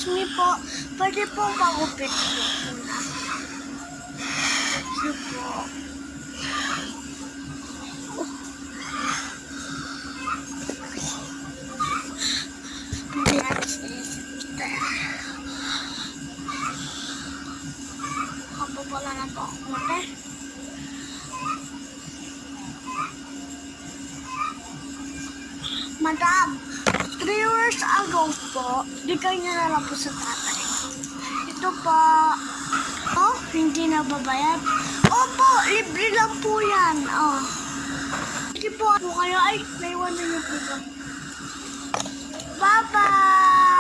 excuse me po, pwede po magupit po muna. Sige po. Kapapala na po ako natin. Madam, 3 years ago po, bigay niyo na lang po sa tatay. Ito po. Oh, hindi na babayad. Opo, libre lang po yan. Oh. Sige po kayo. Ay, naiwanan niyo po ba? Bye-bye!